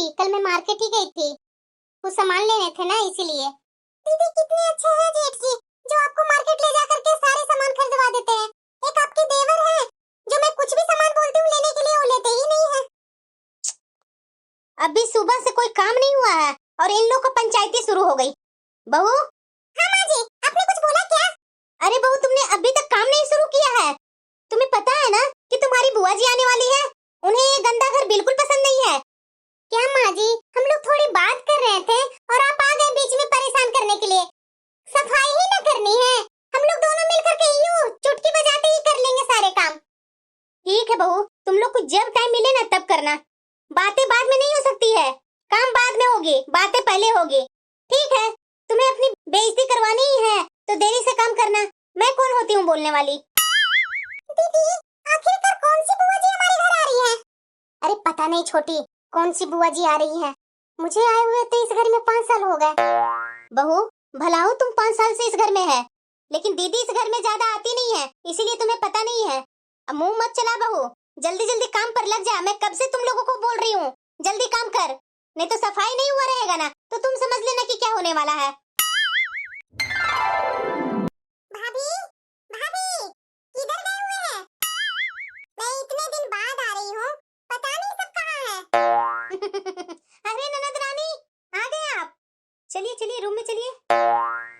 छोटी, कल मैं मार्केट ही गई थी, कुछ सामान लेने थे ना इसीलिए। दीदी कितने अच्छे हैं जेठ जी, जो आपको मार्केट ले जा करके सारे सामान खरीदवा देते हैं। एक आपके देवर हैं, जो मैं कुछ भी सामान बोलती हूँ लेने के लिए वो लेते ही नहीं है। अभी सुबह से कोई काम नहीं हुआ है और इन लोग को पंचायती शुरू हो गई। बहू। हाँ माँ जी, आपने कुछ बोला क्या? अरे बहू, तुमने अभी तक काम नहीं शुरू किया है। तुम्हें पता है ना कि तुम्हारी बुआ जी आने वाली है, उन्हें ये गंदा घर बिल्कुल पसंद नहीं है। क्या माँ जी, हम लोग थोड़ी बात कर रहे थे और आप आ गए बीच में परेशान करने के लिए। सफाई ही ना करनी है, हम लोग दोनों मिलकर के यूं चुटकी बजाते ही कर लेंगे सारे काम। ठीक है बहू, तुम लोग को जब टाइम मिले ना तब करना, बातें बाद में नहीं हो सकती है, काम बाद में होगी, बातें पहले होगी। ठीक है, तुम्हें अपनी बेइज्जती करवानी ही है तो देरी से काम करना, मैं कौन होती हूँ बोलने वाली। दीदी, आखिरकार कौन सी बुआ जी हमारे घर आ रही है? अरे पता नहीं छोटी, कौन सी बुआ जी आ रही है, मुझे आए हुए तो इस घर में 5 साल हो गए। बहू, भला हो तुम 5 साल से इस घर में है, लेकिन दीदी इस घर में ज्यादा आती नहीं है, इसीलिए तुम्हें पता नहीं है। अब मुंह मत चला बहू, जल्दी जल्दी काम पर लग जा। मैं कब से तुम लोगों को बोल रही हूँ जल्दी काम कर, नहीं तो सफाई नहीं हुआ रहेगा ना तो तुम समझ लेना कि क्या होने वाला है। भाभी, भाभी, किधर गए हुए हैं? मैं इतने दिन बाद आ रही हूँ, पता नहीं सब कहाँ है। अरे ननद रानी, आ गए आप। चलिए चलिए रूम में चलिए,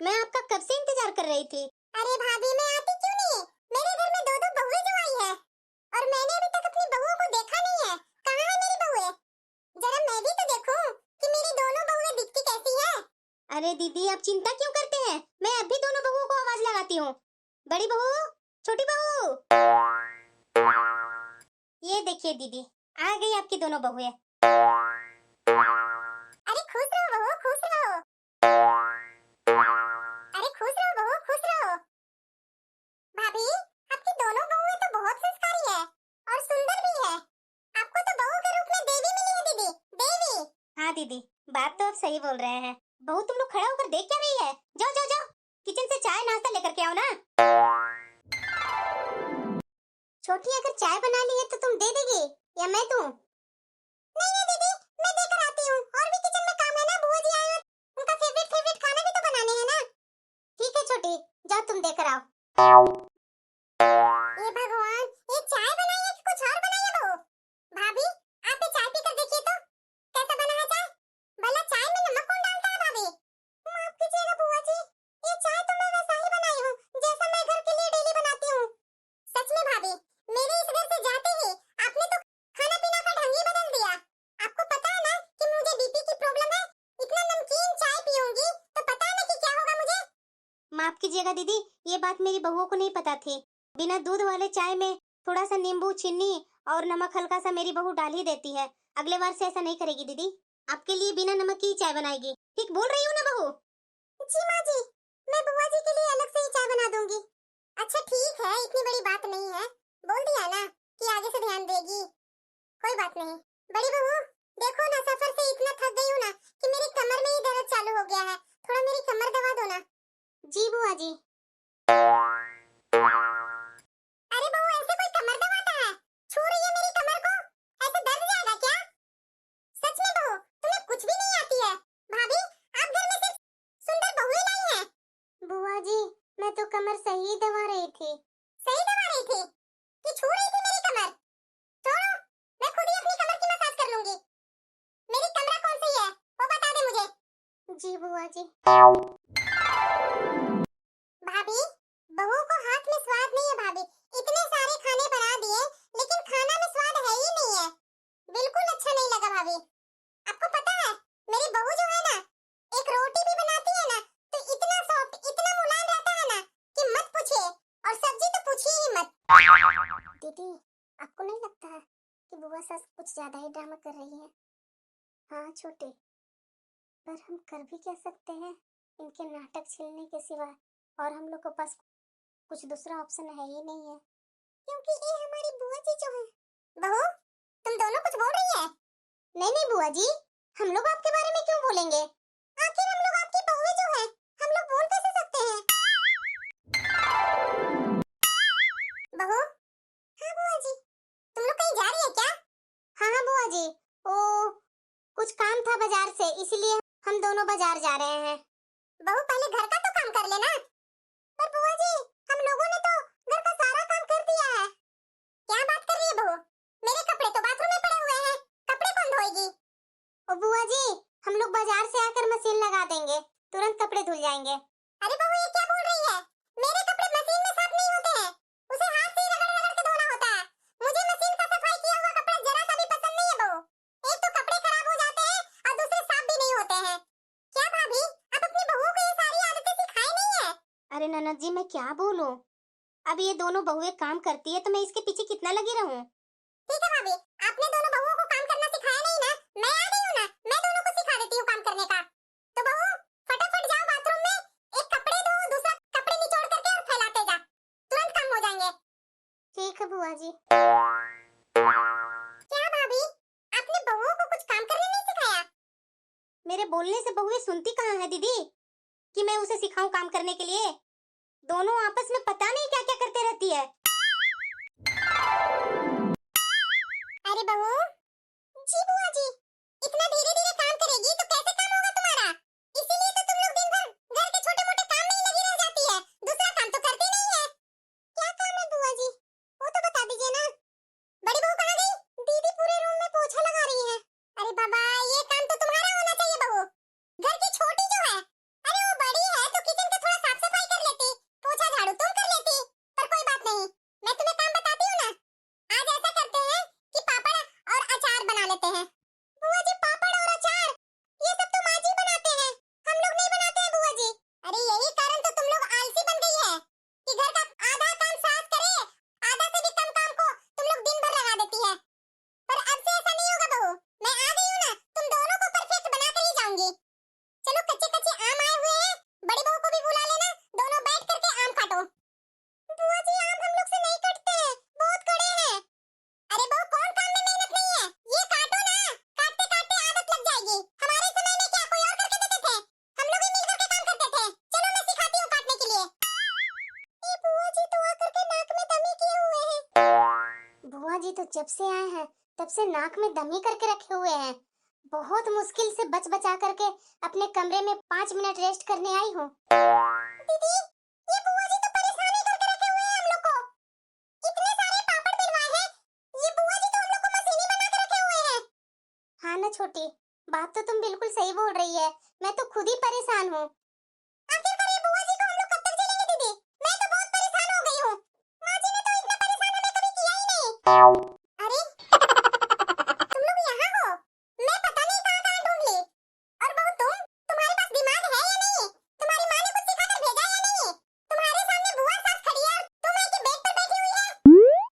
मैं आपका कब से इंतजार कर रही थी। अरे भाभी, मैं आती क्यों नहीं? मेरे घर में 2-2 बहुएं जो आई है और मैंने अभी तक अपनी बहुओं को देखा नहीं है। कहाँ है मेरी बहुएं? जरा मैं भी तो देखूं कि मेरी दोनों बहुएं दिखती कैसी है। अरे दीदी, आप चिंता क्यों करते हैं, मैं अभी दोनों बहुओं को आवाज लगाती हूँ। बड़ी बहू, छोटी बहू, ये देखिए दीदी, आ गई आपकी दोनों बहुएं। अरे खुश रहो बहू, खुश रहो। अरे खुश रहो बहू, खुश रहो। भाभी, आपकी दोनों बहुएं तो बहुत संस्कारी है और सुंदर भी है। आपको तो बहू के रूप में देवी मिली है दीदी, देवी। हाँ दीदी, बात तो आप सही बोल रहे हैं। बहू, तुम लोग खड़ा होकर देख क्या रही है? जाओ जाओ जाओ, किचन से चाय नाश्ता लेकर के आओ ना। छोटी, अगर चाय बना ली है तो तुम दे देगी या मैं दूं? नहीं नहीं दीदी, मैं देकर आती हूँ, और भी किचन में काम है ना, बुआ जी आए हैं, उनका फेवरेट फेवरेट खाना भी तो बनाने हैं ना। ठीक है छोटी, जाओ तुम देकर आओ। ये भगवान, ये चाय बनाई है कि कुछ और बनाई है बहू? भाभी, आप ये चाय पीकर देखिए तो, कैसा बना है चाय? भला चाय में नमक कौन डालता है भाभी? माफ कीजिएगा बुआ जी, ये चाय तो मैं वैसा ही बनाई हूँ जैसा मैं घर के लिए डेली बनाती हूँ। सच में भाभी, मेरे इस घर से जाते ही आपने तो खाना पीना का ढंग ही बदल दिया। आपको पता है ना कि मुझे बीपी की प्रॉब्लम है, इतना नमकीन चाय पीऊंगी तो पता है ना कि क्या होगा मुझे। माफ कीजिएगा दीदी, ये बात मेरी बहुओं को नहीं पता थी। बिना दूध वाले चाय में थोड़ा सा नींबू, चीनी और नमक हल्का सा मेरी बहू डाल ही देती है। अगले बार से ऐसा नहीं करेगी दीदी, आपके लिए बिना नमक की चाय बनाएगी। ठीक बोल रही हूँ ना बहू? जी माँ जी, मैं बुआ जी के लिए अलग से ही चाय बना दूंगी। अच्छा ठीक है, इतनी बड़ी बात नहीं है, बोल दिया ना कि आगे से ध्यान देगी, कोई बात नहीं। बड़ी बहू, देखो ना, सफर से इतना थक गई हूँ ना कि मेरी कमर में ही दर्द चालू हो गया है, थोड़ा मेरी कमर दबा दो ना। जी बुआ जी। अरे बहू, ऐसे कोई कमर दबाता है? छू रही है मेरी कमर को, ऐसे दर्द जाएगा क्या? सच में बहू, तुम्हें कुछ भी नहीं आती है। भाभी, आप घर में सिर्फ सुंदर बहू ही लाई हैं। बुआ जी, मैं तो कमर सही दबा रही थी। सही दबा रही थी कि छू रही थी मेरी कमर? छोड़ो, मैं खुद ही अपनी कमर की मसाज कर लूंगी। मेरी कमरा कौन सी है वो बता दे मुझे। जी बुआ जी। भाभी, बहू को हाथ में स्वाद नहीं है भाभी, इतने सारे खाने बना दिए लेकिन खाना में स्वाद है ही नहीं है, बिल्कुल अच्छा नहीं लगा भाभी। आपको पता है, मेरी बहू जो है ना, एक रोटी भी बनाती है ना तो इतना सॉफ्ट, इतना मुलायम रहता है ना कि मत पूछिए, और सब्जी तो पूछिए ही मत। दीदी, आपको नहीं लगता है कि बुआ सास कुछ ज्यादा ही ड्रामा कर रही है? हाँ छोटे, पर हम कर भी क्या सकते हैं इनके नाटक झेलने के सिवा, और हम लोग के पास कुछ दूसरा ऑप्शन है ही नहीं है, क्योंकि ये हमारी बुआ जी जो है। बहू, तुम दोनों कुछ बोल रही है? नहीं नहीं बुआ जी, हम लोग आपके बारे में क्यों बोलेंगे, आखिर हम लोग आपकी बहुएं जो है, हम लोग बोल कैसे सकते हैं? बहू, हाँ बुआ जी, तुम लोग कहीं जा रही है क्या? हाँ हाँ बुआ जी, ओ कुछ कुछ काम था बाजार से, इसलिए हम दोनों बाजार जा रहे हैं। बहू पहले घर का तो काम कर लेना। पर बुआ जी, हम लोगों ने तो घर का सारा काम कर दिया है। क्या बात कर रही है बहू? मेरे कपड़े तो बाथरूम में पड़े हुए हैं, कपड़े कौन धोएगी? ओ बुआ जी, हम लोग बाजार से आकर मशीन लगा देंगे, तुरंत कपड़े धुल जाएंगे। अरे बहू, ये क्या बोल रही है? मेरे कपड़े मशीन में साफ नहीं होते हैं, उसे हाथ से रगड़ रगड़ के धोना होता है। मुझे मशीन का सफाई किया हुआ कपड़ा जरा सा भी पसंद नहीं है बहू। एक तो कपड़े खराब हो जाते हैं और दूसरे साफ भी नहीं होते हैं। क्या भाभी, आप अपनी बहू को ये सारी आदतें सिखाई नहीं है? अरे ननद जी, मैं क्या बोलूं, अब ये दोनों बहुएं काम करती है तो मैं इसके पीछे कितना लगी रहूं। ठीक है भाभी, आपने दोनों बहुओं को काम करना सिखाया नहीं ना, मैं आ गई हूं ना, मैं दोनों को सिखा देती हूं काम करने का। तो बहू, फटाफट जाओ बाथरूम में, एक कपड़े धो, दूसरा कपड़े निचोड़ करके और फैलाते जा, तुरंत काम हो जाएंगे। ठीक है बुआ जी। क्या भाभी, आपने बहुओं को कुछ काम करने नहीं सिखाया? मेरे बोलने से बहुएं सुनती कहाँ है दीदी, कि मैं उसे सिखाऊं काम करने के लिए। दोनों आपस में पता नहीं क्या क्या करते रहती है। अरे बहू जी, बुआ जी, इतना धीरे धीरे काम करेगी तो कैसे काम होगा तुम्हारा? इसीलिए तो तुम लोग दिन भर घर के छोटे मोटे काम में ही लगी रह जाती है, दूसरा काम तो करती नहीं है। क्या काम है बुआ जी, वो तो बता दीजिए ना। बड़ी बहू कहाँ गई? दीदी पूरे रूम में पोछा लगा रही है। अरे बाबा, ये काम तो तुम्हारा होना चाहिए बहू। घर की छोटी जो है, अरे वो बड़ी है तो किचन का थोड़ा साफ सफाई कर लेती, पोछा झाड़ू तुम कर लेती। पर कोई बात नहीं, मैं तुम्हें काम बताती हूँ ना। आज ऐसा करते हैं कि पापड़ और अचार बना लेते हैं। बुआ जी, पापड़ और अचार ये सब तो माँ जी बनाते हैं, हम लोग नहीं बनाते हैं बुआ जी। अरे यही कारण तो तुम लोग आलसी बन गई है कि घर का आधा काम सास करे, आधा से भी कम काम को तुम लोग दिन भर लगा देती है। पर अब से ऐसा नहीं होगा बहू, मैं आ गई हूँ ना, तुम दोनों को परफेक्ट बना कर ही जाऊंगी। चलो, कच्चे कच्चे आम आए हुए हैं, बड़ी बहू को भी बुला लेना, दोनों बैठ करके आम काटो। बुआ जी, आम हम लोग से नहीं कटते हैं, बहुत कड़े हैं। अरे बहू, कौन काम में मेहनत नहीं है, ये काटो ना, काटते काटते आदत लग जाएगी। हमारे समय में क्या कोई और करके देते थे? हम लोग ही मिल करके काम करते थे। चलो, मैं सिखाती हूँ काटने के लिए। ये बुआ जी तो आकर के नाक में दमी किए हुए हैं। बुआ जी तो जब से आए हैं तब से नाक में दमी करके रखे हुए हैं। बहुत मुश्किल से बच बचा करके अपने कमरे में 5 मिनट रेस्ट करने आई हूँ। दीदी, ये बुआ जी तो परेशान ही करके रखे हुए हैं हम लोग को। इतने सारे पापड़ बेलवाए हैं, ये बुआ जी तो हम लोग को मशीनी बना के रखे हुए हैं। हाँ ना छोटी, बात तो तुम बिल्कुल सही बोल रही है, मैं तो खुद ही परेशान हूँ। आखिरकार ये बुआ जी को हम लोग कब तक झेलेंगे दीदी? मैं तो बहुत परेशान हो गई हूँ। माँ जी ने तो इतना परेशान हमें कभी किया ही नहीं। अरे, तुम लोग यहाँ हो? मैं पता नहीं कहाँ कहाँ ढूंढ ली। और बहू, तुम्हारे पास दिमाग है या नहीं? तुम्हारी माँ ने कुछ सिखाकर भेजा या नहीं? तुम्हारे सामने बुआ सास खड़ी है और तुम आके बेड पर बैठी हुई है।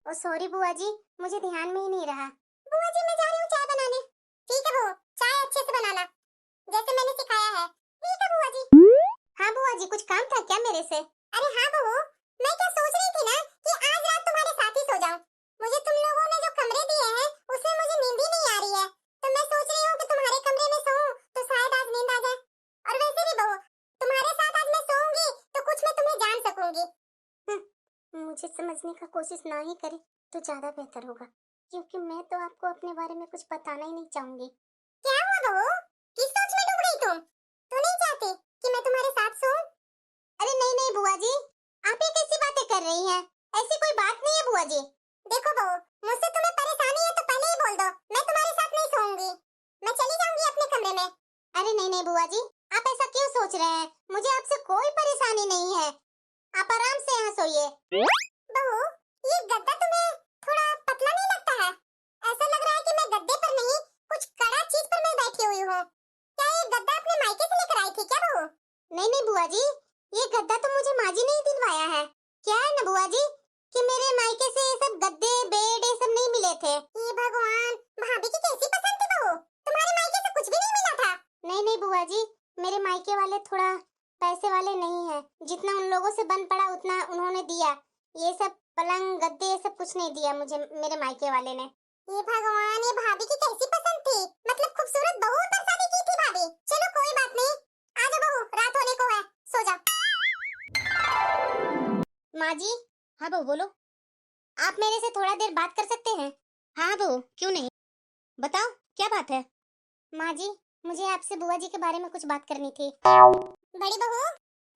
ओ सॉरी बुआ जी, मुझे ध्यान में ही नहीं रहा। बुआ जी, मैं जा रही हूँ चाय बनाने। ठीक है बहू, चाय अच्छे से बनाना, जैसे मैंने सिखाया है। ठीक है बुआ जी। हाँ बुआ जी, कुछ काम था क्या मेरे से? अरे हाँ बहू, मैं क्या सोच रही थी ना कि आज रात तुम्हारे साथ ही सो जाऊं। मुझे तुम लोगों ने जो कमरे दिए हैं उसमें मुझे नींद ही नहीं आ रही है, तो मैं सोच रही हूँ कि तुम्हारे कमरे में सोऊं तो शायद आज नींद आ जाए। और वैसे भी बहू, तुम्हारे साथ आज मैं सोऊंगी तो कुछ मैं तुम्हें जान सकूंगी। मुझे समझने का कोशिश ना ही करे तो ज्यादा बेहतर होगा, क्योंकि मैं तो आपको अपने बारे में कुछ बताना ही नहीं चाहूंगी। क्या हुआ बहू, किस सोच में डूब गई तुम? तो नहीं चाहती कि मैं तुम्हारे साथ सोऊं? अरे नहीं नहीं बुआ जी, आप ये कैसी बातें कर रही हैं? ऐसी कोई बात नहीं है बुआ जी। देखो बहू, मुझसे तुम्हें परेशानी है तो पहले ही बोल दो, मैं तुम्हारे साथ नहीं सोऊंगी, मैं चली जाऊंगी अपने कमरे में। अरे नहीं नहीं बुआ जी, आप ऐसा क्यों सोच रहे हैं? मुझे आपसे कोई परेशानी नहीं है, आप आराम से यहाँ सोइए। बहू, ये गद्दा तुम्हें थोड़ा पतला नहीं लगता है? ऐसा लग रहा है कि मैं गद्दे पर नहीं, कुछ कड़ा चीज पर मैं बैठी हुई हूँ। क्या ये गद्दा अपने मायके से लेकर आई थी क्या बहू? नहीं नहीं बुआ जी, ये गद्दा तो मुझे माँ जी ने ही दिलवाया है। क्या है ना बुआ जी कि मेरे मायके से ये सब गद्दे बेड ये सब नहीं मिले थे। ये भगवान, भाभी की कैसी पसंद थी बहू, तुम्हारे मायके से कुछ भी नहीं मिला था? नहीं नहीं बुआ जी, मेरे मायके वाले थोड़ा पैसे वाले नहीं है, जितना उन लोगों से बन पड़ा उतना उन्होंने दिया। ये सब पलंग गद्दे ये सब कुछ नहीं दिया मुझे मेरे मायके वाले ने। ये भगवान, ये भाभी की कैसी पसंद थी, मतलब खूबसूरत बहू पर शादी की थी भाभी। चलो कोई बात नहीं, आ जाओ बहू, रात होने को है, सो जाओ। माँ जी। हाँ बहू बोलो। आप मेरे से थोड़ा देर बात कर सकते हैं? हाँ बहू, क्यों नहीं, बताओ क्या बात है। माँ जी, मुझे आपसे बुआ जी के बारे में कुछ बात करनी थी। बड़ी बहू,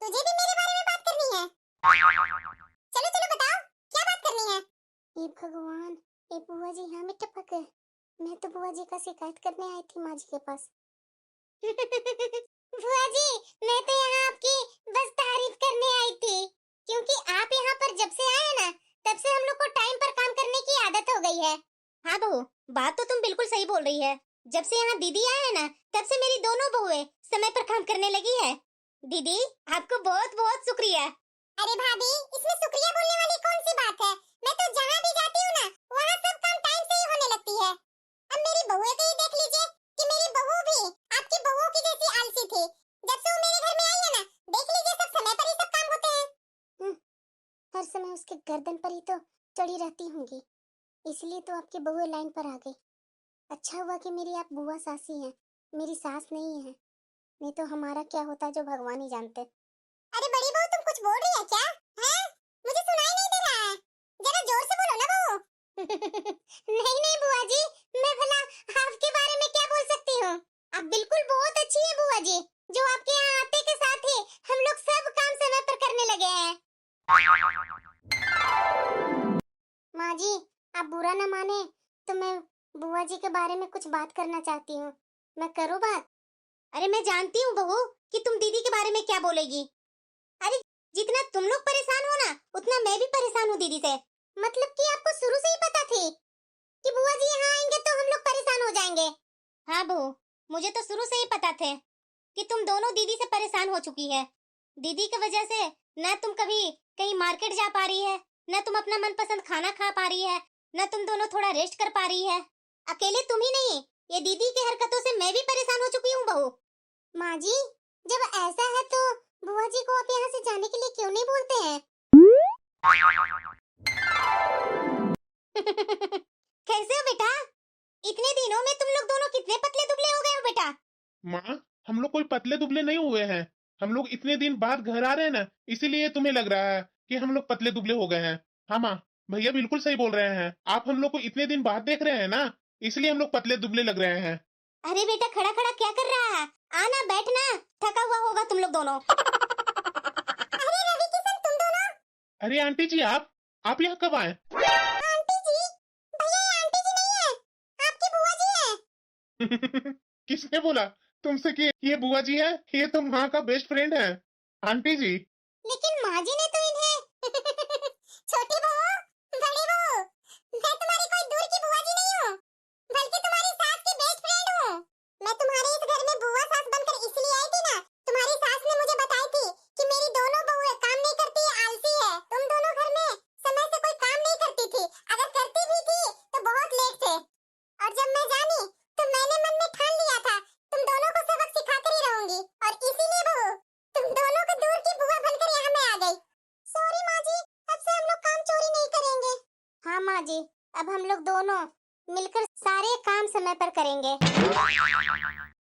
तुझे भी मेरे बारे में बात करनी है? चलो चलो बताओ, क्या बात करनी है? ये भगवान, ये बुआ जी यहाँ में टपक है। मैं तो बुआ जी का शिकायत करने आई थी माँ जी के पास। बुआ जी, मैं तो यहाँ आपकी बस तारीफ करने आई थी, क्योंकि आप यहाँ पर जब से आए ना, तब से हम लोग को टाइम पर काम करने की आदत हो गई है। हाँ बहू, बात तो तुम बिल्कुल सही बोल रही है। जब से यहाँ दीदी आए हैं ना, तब से मेरी दोनों बहुएं समय पर काम करने लगी है। दीदी, आपको बहुत बहुत शुक्रिया। अरे भाभी, इसमें शुक्रिया बोलने वाली कौन सी बात है? मैं तो जहाँ भी जाती हूँ ना, वहाँ सब काम टाइम से ही होने लगती है। अब मेरी बहुएं को ही देख लीजिए कि मेरी बहू भी आपकी बहुओं की जैसी आलसी थी। जब से वो मेरे घर में आई है ना, देख लीजिए सब समय पर ही सब काम होते हैं। हर समय उसके गर्दन पर ही तो चढ़ी रहती होंगी, इसलिए तो आपकी बहुएं लाइन पर आ गई। अच्छा हुआ कि मेरी आप बुआ सासी हैं, मेरी सास नहीं है, नहीं तो हमारा क्या होता जो भगवान ही जानते। अरे बड़ी बहू, तुम कुछ बोल रही है क्या? हैं? मुझे सुनाई नहीं दे रहा है, जरा जोर से बोलो ना बहू। नहीं नहीं बुआ जी, मैं भला आपके बारे में क्या बोल सकती हूँ? आप बिल्कुल बहुत अच्छी है बुआ जी, जो आपके यहाँ आते के साथ ही हम लोग सब काम समय पर करने लगे हैं। माँ जी, आप बुरा न माने तो मैं बुआ जी के बारे में कुछ बात करना चाहती हूँ। मैं करूँ बात? अरे मैं जानती हूँ बहू कि तुम दीदी के बारे में क्या बोलेगी। अरे जितना तुम लोग परेशान हो ना, उतना मैं भी परेशान हूँ दीदी से। मतलब कि आपको शुरू से ही पता थी कि बुआ जी यहाँ आएंगे तो हम लोग परेशान हो जाएंगे? हाँ बहू, मुझे तो शुरू से ही पता थे कि तुम दोनों दीदी से परेशान हो चुकी है। दीदी की वजह से न तुम कभी कहीं मार्केट जा पा रही है, न तुम अपना मनपसंद खाना खा पा रही है, न तुम दोनों थोड़ा रेस्ट कर पा रही है। अकेले तुम ही नहीं, ये दीदी की हरकतों से मैं भी परेशान हो चुकी हूँ बहू। माँ जी, जब ऐसा है तो बुआ जी को आप यहाँ से जाने के लिए क्यों नहीं बोलते हैं? कैसे हो बेटा? इतने दिनों में तुम लोग दोनों कितने पतले दुबले हो गए हो बेटा? माँ, हम लोग कोई पतले दुबले नहीं हुए हैं। हम लोग इतने दिन बाद घर आ रहे हैं ना, इसीलिए तुम्हें लग रहा है कि हम लोग पतले दुबले हो गए हैं। हाँ माँ, भैया बिल्कुल सही बोल रहे हैं। आप हम लोग को इतने दिन बाद देख रहे हैं ना, इसलिए हम लोग पतले दुबले लग रहे हैं। अरे बेटा, खड़ा खड़ा क्या कर रहा है? आना बैठना, थका हुआ होगा तुम लोग दोनों। अरे रवि किशन, तुम दोनों। अरे आंटी जी, आप यहाँ कब आए? आंटी जी? भैया ये आंटी जी नहीं है, आपकी बुआ जी है। किसने बोला तुमसे कि ये बुआ जी है? ये तो माँ का बेस्ट फ्रेंड है। आंटी जी, लेकिन माँ जी ने तो इन्हें छोटी बहू, बड़ी बहू, मैं तुम्हारी कोई दूर की बुआ जी नहीं हूँ, बल्कि तुम्हारी सास की बेस्ट फ्रेंड हूँ। मैं तुम्हारे इस घर में बुआ सास बनकर इसलिए आई थी ना, तुम्हारी सास ने मुझे बताई थी कि मेरी दोनों बहुएं काम नहीं करती, आलसी है। तुम दोनों घर में समय से कोई काम नहीं करती थी, अगर करती भी थी तो बहुत लेट से। और जब मैं जानी तो मैंने मन में ठान लिया था तुम दोनों को सबक सिखाकर ही रहूंगी, और इसीलिए बहू तुम दोनों को दूर की बुआ बनकर यहाँ मैं आ गई। सॉरी माँ जी, अब से हम लोग काम चोरी नहीं करेंगे। हाँ माँ जी, अब हम लोग दोनों मिलकर सारे काम समय पर करेंगे।